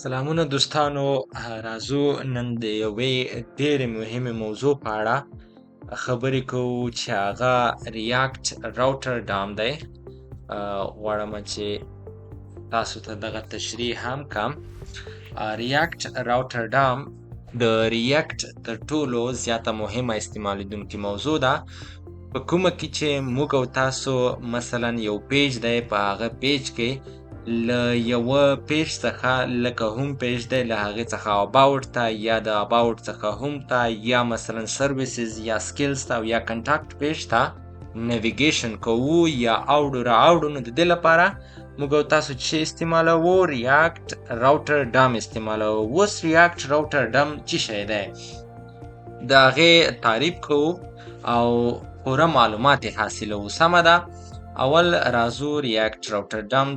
سلامونه دوستانو، راځو نن د یوې ډېرې مهمې موضوع په اړه خبرې کوو چې هغه ریاکټ راوټر ډام دی. غواړم چې تاسو ته دغه تشریح هم کم. ریاکټ راوټر ډام د ریاکټ تر ټولو زیاته مهمه استعمالیدونکې موضوع ده، په کومه کې چې موږ او تاسو مثلا یو پیج دی، په هغه پیج کې له یوه پیج څخه لکه هوم پیج دی، له هغې څخه اباوټ ته یا د اباوټ څخه هوم ته یا مثلا سرویسز یا سکیلز ته یا کنټاکټ پیج ته نیویګیشن کوو یا اوړو را اوړو. نو د دې لپاره موږ او تاسو چې استعمالوو ریاکټ راوټر ډام استعمالوو. اوس ریاکټ راوټر ډام څه شی دی، د هغې تعریف کوو او پوره معلومات یې حاصلوو. سمه ده، اول راځو ریاکټ راوټر ډام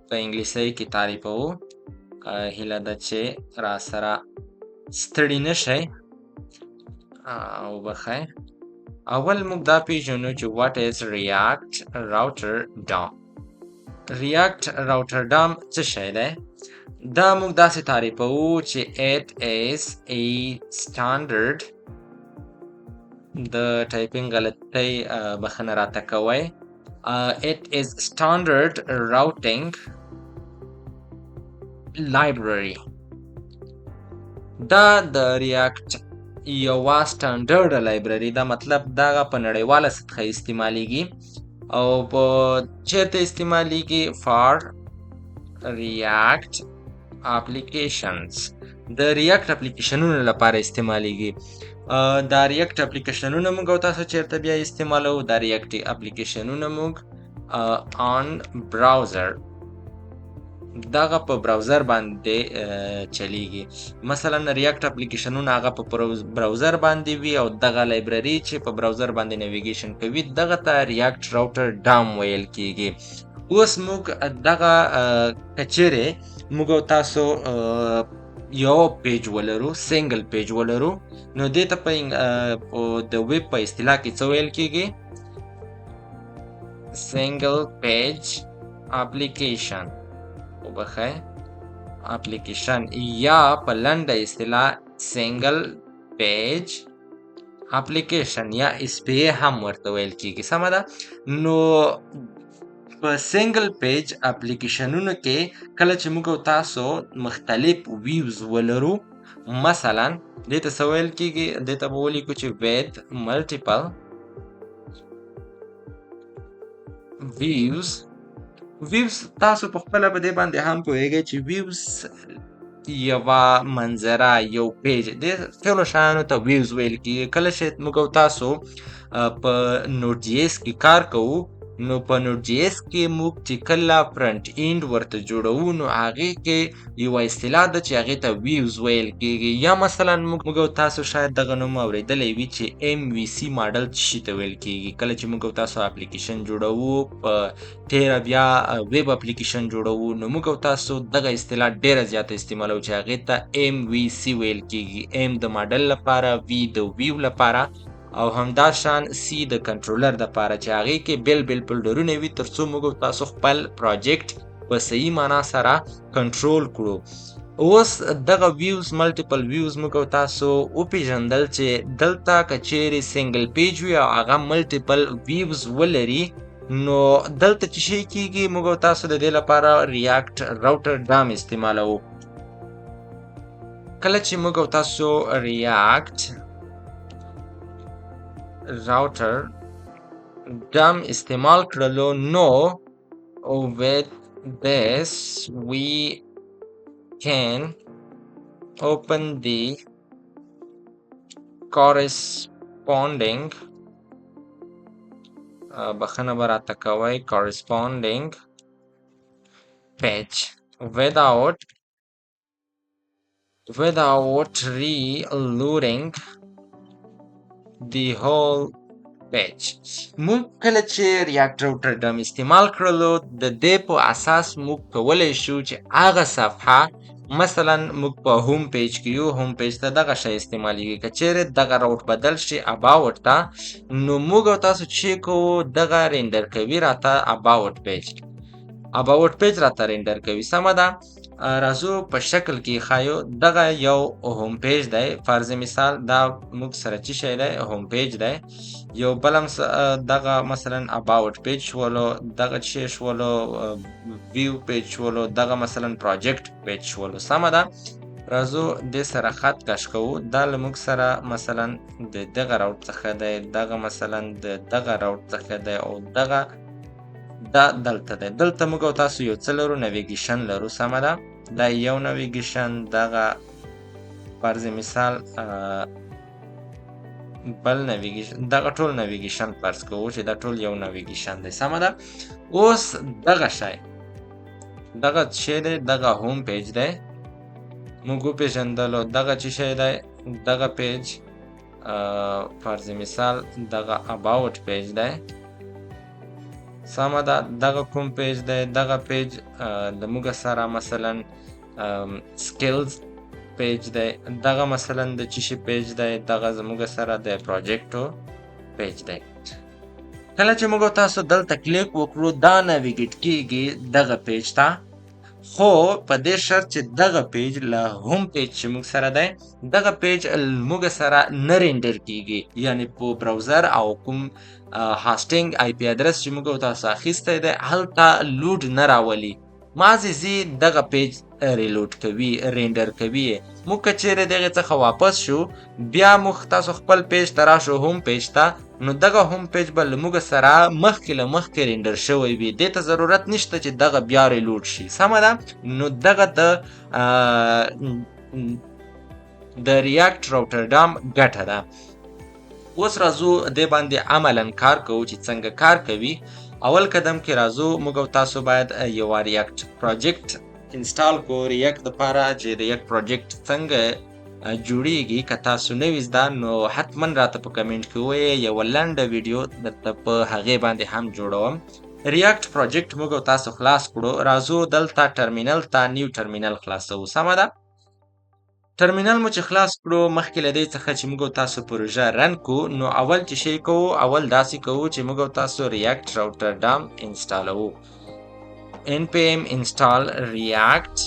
په انګلیسۍ کې تعریفوو. هیله ده چې را سره ستړي نشئ او بخئ. اول موږ دا پیژنو چې what is react router DOM. react router DOM څه شی دی؟ دا موږ داسې تعریفوو چې it is a standard، د ټایپینګ غلطۍ بخښنه راته کوئ. it is standard routing library. دا د ریاکټ یوه سټانډرډ لایبرري ده، مطلب دغه په نړیواله سطحه استعمالیږي او په چیرته استعمالیږي؟ فار ریاکټ اپلیکیشنز، د ریاکټ اپلیکیشنونو لپاره استعمالیږي. دا ریاکټ اپلیکیشنونه موږ او تاسو چیرته بیا استعمالوو؟ دا ریاکټ اپلیکیشنونه موږ آن براوزر، دغه په براوزر باندې چلیږي. مثلا ریاکټ اپلیکیشنونه هغه په براوزر باندې وي او دغه لایبرري چې په براوزر باندې نیویګیشن کوي دغه ته ریاکټ راوټر ډام ویل کیږي. اوس موږ دغه کچېرې موږ او تاسو یو پیج ولرو، سنگل پیج ولرو، نو دې ته په د ویب په اصطلاح کې څه ویل کیږي؟ سنگل پیج اپلیکیشن وبخئ اپلیکیشن، یا په لنډه اصطلاح سنگل پیج اپلیکیشن یا SPA هم ورته ویل کیږي. سمه ده. نو په سنگل پیج اپلیکیشنونو کې کله چې موږ او تاسو مختلف ویوز ولرو، مثلا دې ته څه ویل کیږي؟ دې ته به ولیکو چې with multiple views. ویوز تاسو په خپله په دې باندې هم پوهیږئ چې ویوز یوه منظره، یو پیج، دې ټولو شیانو ته ویوز ویل کیږي. کله چې موږ او تاسو په نوټ جی ایس کې کار کوو، نو په نوټ جی ایس کې موږ چې کله فرنټ اینډ ورته جوړوو، نو هغې کې یوه اصطلاح ده چې هغې ته ویوز ویل کیږي. یا مثلا موږ او تاسو شاید دغه نوم اورېدلی وي چې MVC ماډل څه شي ته ویل کیږي. کله چې موږ او تاسو اپلیکیشن جوړوو، په تیره بیا ویب اپلیکیشن جوړوو، نو موږ او تاسو دغه اصطلاح ډېره زیاته استعمالوو چې هغې ته MVC ویل کیږي. M د ماډل لپاره، V د ویو لپاره، او همداشان سی د کنټرولر د پاره چې هغې کې بیل بیل فولډرونه وي، تر څو موږ تاسو خپل پروجیکټ په صحیح معنا سره کنټرول کړو. اوس دغه ویوز، ملټیپل ویوز موږ تاسو وپېژندل چې دلته که چیرې سنګل پیج وي او هغه ملټیپل ویوز ولري، نو دلته چې شی کیږي موږ تاسو د دې لپاره ریاکټ راوټر ډام استعمالوو. کله چې موږ تاسو ریاکټ راوټر ډام استعمال کړلو، نو with this we can open the corresponding بخښنه به راته کوئ corresponding page without reloading the whole page. موږ کله چې ریاکټ راوټر ډام استعمال کړلو، د دې په اساس موږ کولی شو چې هغه صفحه، مثلا موږ په هوم پیج کې یو، هوم پیج ته دغه شی استعمالیږي. که چیرې دغه راوټ بدل شي اباوټ ته، نو موږ او تاسو چې کوو دغه رینډر کوي راته اباوټ پیج راته رینډر کوي. سمه ده. راځو په شکل کې ښایو دغه یو هوم پیج دی. فرض مثال دا موږ سره څه شی دی؟ هوم پیج دی. یو بل هم دغه مثلا اباوت پیج شولو، دغه څه شی شولو ویو پیج شولو، دغه مثلا پروجیکټ پیج شولو. سمه ده. راځو دې سره خط کش کوو. دا له موږ سره مثلا د دغه راوټ څخه دی، دغه مثلا د دغه راوټ څخه دی، او دغه دا دلته دی. دلته موږ او تاسو یو څه لرو؟ نویګیشن لرو. سمه ده. دا یو نویګیشن، دغه فرض مثال بل نویګیشن، دغه ټول نویګیشن فرض کوو چې دا ټول یو نویګیشن دی. سمه ده. اوس دغه شی، دغه شی دی، دغه هوم پیج دی. موږ وپېژندلو دغه څه شی دی؟ دغه پیج فرض مثال دغه اباوت پیج دی. سمه ده. دغه کوم پیج دی؟ دغه پیج د موږ سره مثلا سکلز پیج دی. دغه مثلا د څه شي پیج دی؟ دغه زموږ سره د پروجیکټو پیج دی. کله چې موږ تاسو دلته کلیک وکړو دا ناویګیټ کیږي دغه پیج ته، خو په دې شرط چې دغه پیج له هوم پیج چې موږ سره دی دغه پیج موږ سره نه رینډر کیږي، یعنی په براوزر او کوم هاسټینګ آی پی ادرس چې موږ تاسو اخیستی دی هلته لود نه راولي. مازې زی دغه پیج ریلوډ کوي، رینډر کوي. موږ که چیرې دغه څخه واپس شو بیا موږ تاسو خپل پیج ته راشو، هوم پیج ته، نو دغه هوم پیج به له موږ سره مخکې له مخکې رینډر شوی وي. دې ته ضرورت نشته چې دغه بیا ریلوډ شي. سمه ده. نو دغه د ریاکټ راوټرډام ګټه ده. اوس راځو دې باندې عملاً کار کوو چې څنګه کار کوي. اول قدم کې راځو موږ او تاسو باید یو ریاکټ پروجیکټ انسټال کو. ریاکټ دپاره چې ریاکټ پروجیکټ څنګه جوړیږي که تاسو نوي زده نو حتما راته په کمنټ کې ووایئ. یوه لنډه ویډیو درته په هغې باندې هم جوړوم. ریاکټ پروجیکټ موږ او تاسو خلاص کړو. راځو دلته ټرمینل ته نیو ټرمینل خلاصوو. سمه ده. ټرمینل مو چې خلاص کړو مخکې له دې څخه چې موږ او تاسو پروژه رن کو، نو اول چې شی کوو اول داسې کوو چې موږ او تاسو ریاکټ راوټرډام انسټالوو. npm install react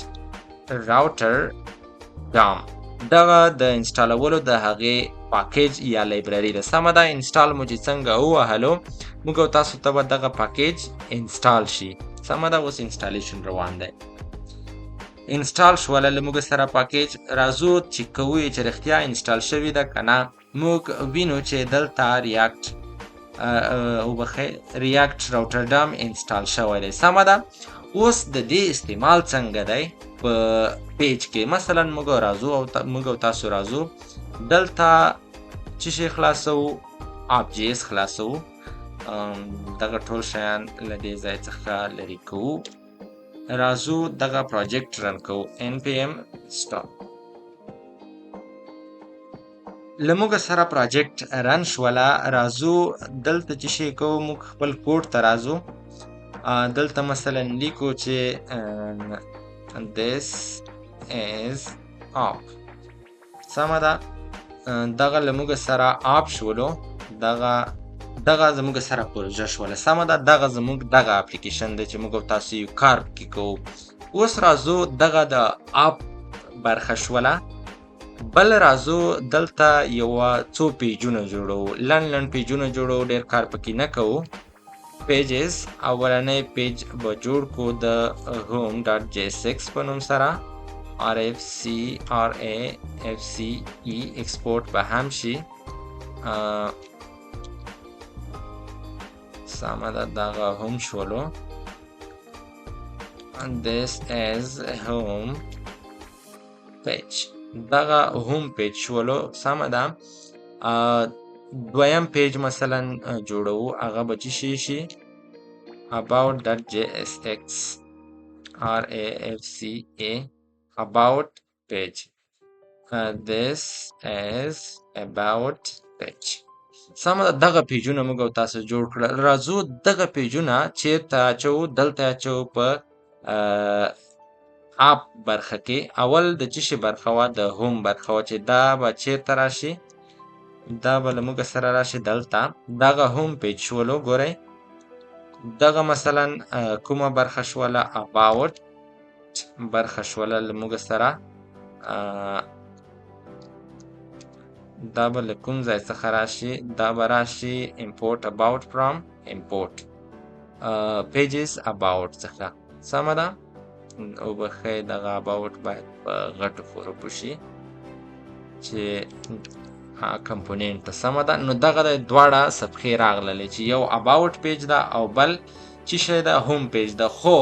راوټرډام. دغه د انسټالولو د هغې پاکیج یا لایبرري ده. سمه ده. انسټال مو چې څنګه ووهلو موږ او تاسو ته به دغه پاکیج انسټال شي. سمه ده. اوس انسټالیشن روان دی. انسټال شوله له موږ سره پاکیج. راځو چیک کوو چې رښتیا انسټال شوې ده که نه. موږ وینو چې دلته ریاکټ ریاکټ راوټرډام انسټال شوی دی. سمه ده. اوس د دې استعمال څنګه دی په پیج کې؟ مثلا موږ او تاسو راځو دلته څه شی خلاصوو؟ آپ جی اس خلاصوو. دغه ټول شیان له دې ځای څخه لرې کوو. راځو دغه پروجیکټ رن کوو. npm stop. له موږ سره پروجیکټ رن شوله. راځو دلته چې شی کوو موږ خپل کوډ ته راځو. دلته مثلا لیکو چې this is up. سمه ده. دغه له موږ سره آپ شولو. دغه زموږ سره پروژه شوله. سمه ده. دغه زموږ دغه اپلیکیشن دی چې موږ او تاسو یو کار پکې کوو. اوس راځو دغه د آپ برخه شوله. بل راځو دلته یوه څو پیجونه جوړوو. لنډ پیجونه جوړوو، ډېر کار پکې نه کوو. پیجز اولنی پیج به جوړ کو د home.jsx په نوم سره. rafce ایکسپورټ به هم شي. سمه ده. دغه هم شولو. this is home page. دغه هوم پیج شولو. سمه ده. دویم پیج مثلا جوړوو. هغه به څه شی شي؟ about.jsx rafca about page. this is about page. سمه ده. دغه پیجونه موږ او تاسو جوړ کړل. راځو دغه پیجونه چیرته اچوو؟ دلته اچوو په آپ برخه کې. اول د څه شي برخه وه؟ د هوم برخه وه چې دا به چیرته راشي؟ دا به له موږ سره راشي دلته. دغه هوم پیج شولو. ګورئ دغه مثلا کومه برخه شوله؟ about برخه شوله له موږ سره دا به له کوم ځای څخه راشي دا به راشي import about from import pages about څخه سمه ده وبښئ دغه about باید په غټو حروفو شي چې کمپوننټ ته سمه ده نو دغه د دواړه صفحې راغللې چې یو about page ده او بل چې شی ده هوم پیج ده خو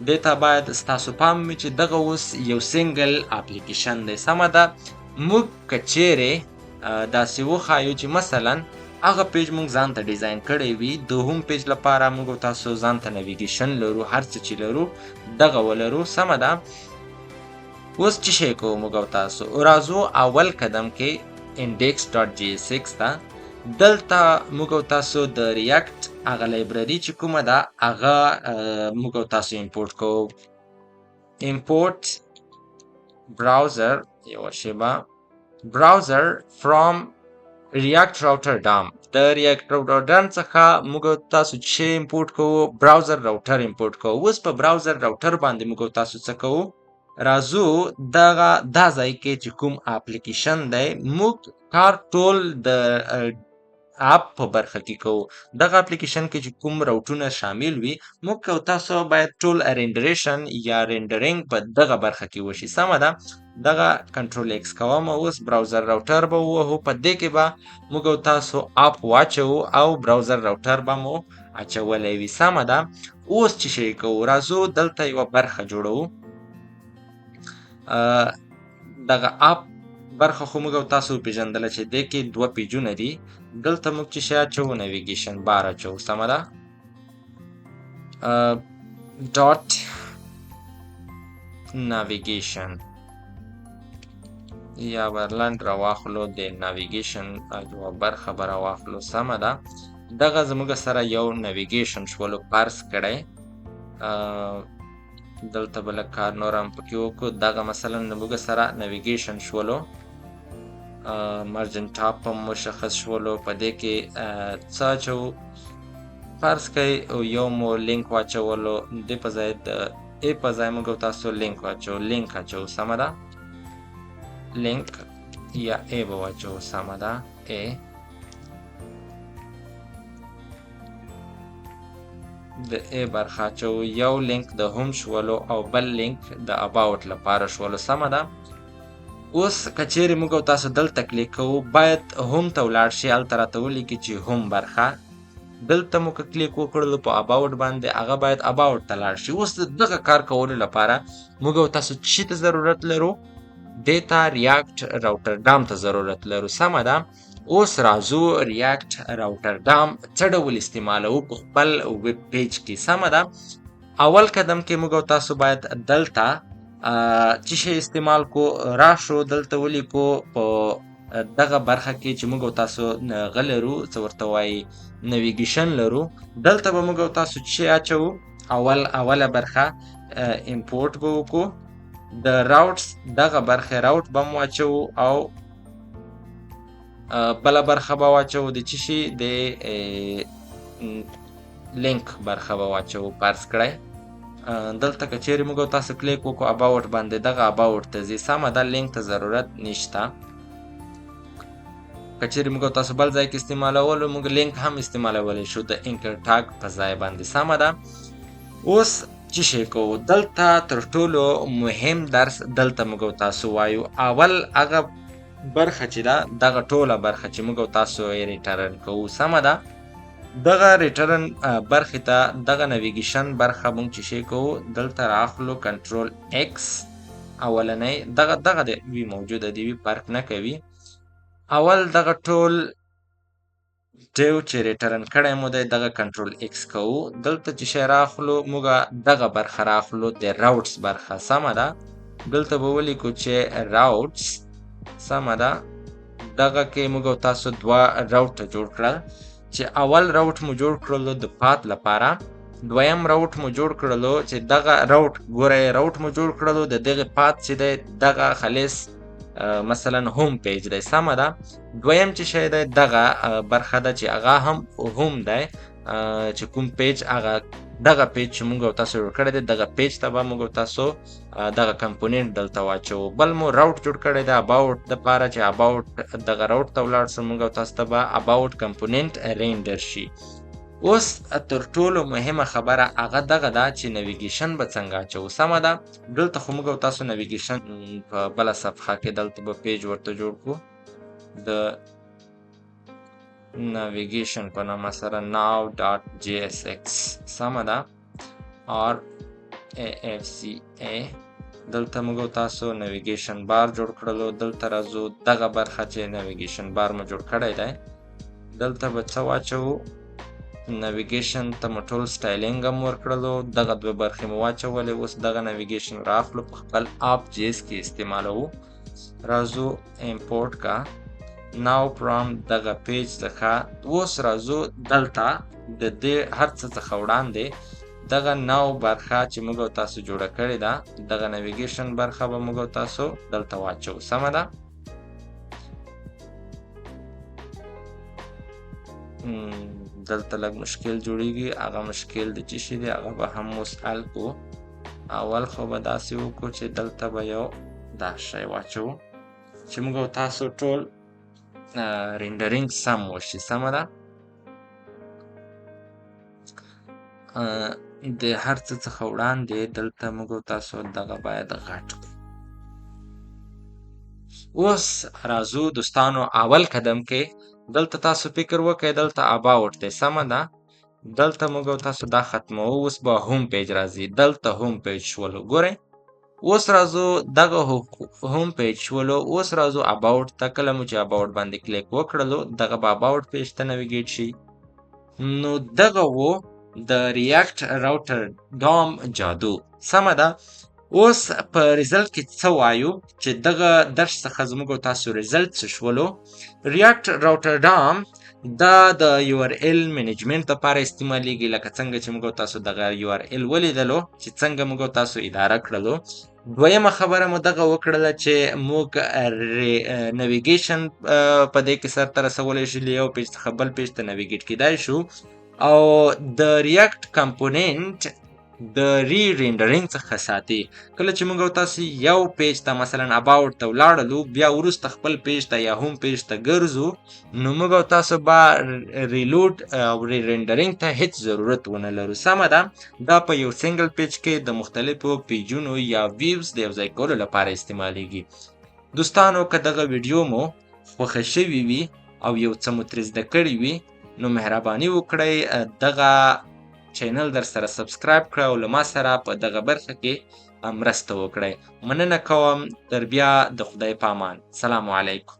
دې ته باید ستاسو پام وي چې دغه اوس یو سنګل اپلیکیشن دی سمه ده موږ که چیرې داسې وښایو چې مثلا هغه پیج موږ ځان ته ډیزاین کړی وي د هوم پیج لپاره موږ تاسو ځان ته نیویګیشن لرو هر څه چې لرو دغه ولرو سمه ده اوس چې شی کوو موږ تاسو راځو اول قدم کې index.jsx ته دلته موږ تاسو د ریاکټ هغه لایبرري چې کومه ده هغه موږ تاسو امپورټ کوو import browser یو شیبه browser from react router dom د react router dom څخه موږ تاسو چې امپورټ کوو browser router امپورټ کوو اوس په browser router باندې موږ تاسو څه کوو راځو دا ځای کې چې کوم اپلیکیشن دی موږ کار ټول د اپ په برخه کې کوو دغه اپلیکیشن کې چې کوم راوټونه شامل وي موږ او تاسو باید ټول رینډریشن یا رینډرینګ په دغه برخه کې وشي سمه ده دغه کنټرول ایکس کوم اوس براوزر راوټر به وو په دې کې به موږ او تاسو اپ واچو او براوزر راوټر به مو اچولې وي سمه ده اوس چې شي کوو راځو دلته یو برخه جوړو دغه اپ برخه خو موږ تاسو پیژندل چې د کې دوه پیجونه دي دلته موږ چې شیا چو نیویګیشن بار چو سمه ده ډاټ نیویګیشن یا ورلند راواخلو د نیویګیشن یو برخه راواخلو سمه ده دغه زموږ سره یو نیویګیشن شولو پارس کړی دلته بل کار نورم پکې وکړو دغه مثلا موږ سره نیویګیشن شولو مارجن ټاپ هم مشخص شولو په دې کې څه چو فرض کړئ یو مو لینک واچولو د په ځای د ای په ځای موږ تاسو لینک اچو سمه ده لینک یا ای به واچو سمه ده ای د ای برخه چو یو لینک د هوم شولو او بل لینک د اباوت لپاره شولو سمه ده اوس کچېرې موږ تاسو دلته کلیک کوو باید هوم ته ولاړ شي هلته راته ولیکي چې هوم برخه دلته مو که کلیک وکړلو په اباوت باندې هغه باید اباوت ته لاړ شي اوس دغه کار کولو لپاره موږ تاسو څه ته ضرورت لرو ډیټا ریاکټ راوټر ډام ته ضرورت لرو سمه ده اوس راځو ریاکټ راوټر ډام څه ډول استعمالوو په خپل ویب پیج کې سمه ده اول قدم کې موږ تاسو باید دلته چې شی استعمال کو راشو دلته ولیکو په دغه برخه کې چې موږ تاسو غلرو څه ورته وایي نیویګیشن لرو دلته به موږ تاسو چې اچو اوله برخه امپورټ به وکړو د راوټس دغه برخه راوټ به مو اچو او بله برخه به واچو د چې شي د لینک برخه به واچو پارس کړئ دلته که چیرې موږ تاسو کلیک وکړو اباوت باندې دغه اباوت ته ځي سمه ده لینک ته ضرورت نشته که چیرې موږ تاسو بل ځای کې استعمالولو موږ لینک هم استعمالولی شو د انکر ټاګ په ځای باندې سمه ده اوس چې شی کوو دلته تر ټولو مهم درس دلته موږ تاسو وایو اول هغه برخه چې ده دغه ټوله برخه چې موږ تاسو یې ریټرن کوو سمه ده دغه ریټرن برخه ته دغه نیویګیشن برخه مونږ چې شي کوو دلته راخلو کنټرول ایکس اولنۍ دغه د وی موجوده دی وی فرق نه کوي اول دغه ټول ډیو چې ریټرن کړی مو دی دغه کنټرول ایکس کوو دلته چې شی راخلو موږ دغه برخه راخلو د راوټس برخه سمه ده دلته به ولیکو چې راوټس سمه ده دغه کې موږ تاسو دوه راوټ جوړ کړل چې اول راوټ مو جوړ کړلو د پات لپاره دویم راوټ مو جوړ کړلو چې دغه راوټ ګوره راوټ مو جوړ کړلو د دغه پات چې دی دغه خالص مثلا هوم پیج دی سمه ده دویم چې شی دی دغه برخه ده چې هغه هم هوم دی چې کوم پیج هغه دغه پیج چې موږ او تاسو جوړ کړی دی دغه پیج ته به موږ او تاسو دغه کمپوننت دلته واچو. بل مو راوټ جوړ کړی دی اباوټ دپاره چې اباوټ دغه راوټ ته ولاړ شو موږ او تاسو ته به اباوټ کمپوننت رینډر شي. اوس تر ټولو مهمه خبره هغه دغه ده چې نویګیشن به څنګه اچوو. سمه ده، دلته خو موږ او تاسو نویګیشن په بله صفحه کې دلته به پیج ورته جوړ کړو د navigation په نامه سره now.jsx. سمه ده RAFCA. دلته موږ او تاسو نویګیشن بار جوړ کړلو. دلته راځو دغه برخه چې نویګیشن بار مو جوړ کړی دی دلته به څه واچوو، نویګیشن ته مو ټول سټایلینګ هم ورکړلو، دغه دوه برخې مو واچولې. اوس دغه نویګیشن راخلو په خپل آپ جیس کې استعمالوو. راځو امپورټ کا ناو فرام دغه پیج څخه. اوس راځو دلته د دې هر څه څخه وړاندې دغه ناو برخه چې موږ او تاسو جوړه کړې ده دغه نویګیشن برخه به موږ او تاسو دلته واچو. سمه ده، دلته لږ مشکل جوړیږي. هغه مشکل د څه شي دی هغه به هم اوس حل کړو. اول خو به داسې وکړو چې دلته به یو دا شی واچوو چې موږ او تاسو ټول رینډرینګ سم وشي. سمه ده، د هر څه څخه وړاندې دلته موږ او تاسو دغه باید غټ کړو. اوس راځو دوستانو اول قدم کې دلته تاسو فکر وکړئ دلته اباوټ دی. سمه ده، دلته موږ او تاسو دا ختموو. اوس به هوم پیج راځي، دلته هوم پیج شولو. ګورئ اوس راځو دغه هوم پیج شولو. اوس راځو اباوټ ته. کله مو چې اباوټ باندې کلیک وکړلو دغه به اباوټ پیج ته نویګیټ شي. نو دغه وو د ریاکټ راوټر ډام جادو. سمه ده، اوس په ریزلټ کې څه وایو چې دغه درس څخه زموږ او تاسو ریزلټ څه شولو. ریاکټ راوټر ډام دا د یو آر ال منیجمنت لپاره استعمالیږي، لکه څنګه چې موږ او تاسو دغه یو آر ال ولیدلو چې څنګه موږ او تاسو اداره کړلو. دویمه خبره مو دغه وکړله چې موږ نویګیشن په دې کې سرته رسولی شو، له یو پیج څخه بل پیج ته نویګیټ کیدای شو. او د ریاکټ کمپوننت د رینډرینګ څخه ساتي. کله چې موږ او تاسو یو پیج ته مثلا اباوټ ته ولاړلو بیا وروسته خپل پیج ته یا هوم پیج ته ګرځو نو موږ او تاسو به ریلوډ او رینډرینګ ته هیڅ ضرورت ونه لرو. سمه ده، دا په یو سنگل پیج کې د مختلفو پیجونو یا ویوز د یوځای کولو لپاره استعمالیږي. دوستانو که دغه ویډیو مو خوښه شوي وي او یو څه مو ترې زده کړي وي نو مهرباني وکړئ دغه چینل در سره سبسکرایب کړئ او له ما سره په دغه برخه کې مرسته وکړئ. مننه کوم، تر بیا د خدای په امان. سلام علیکم.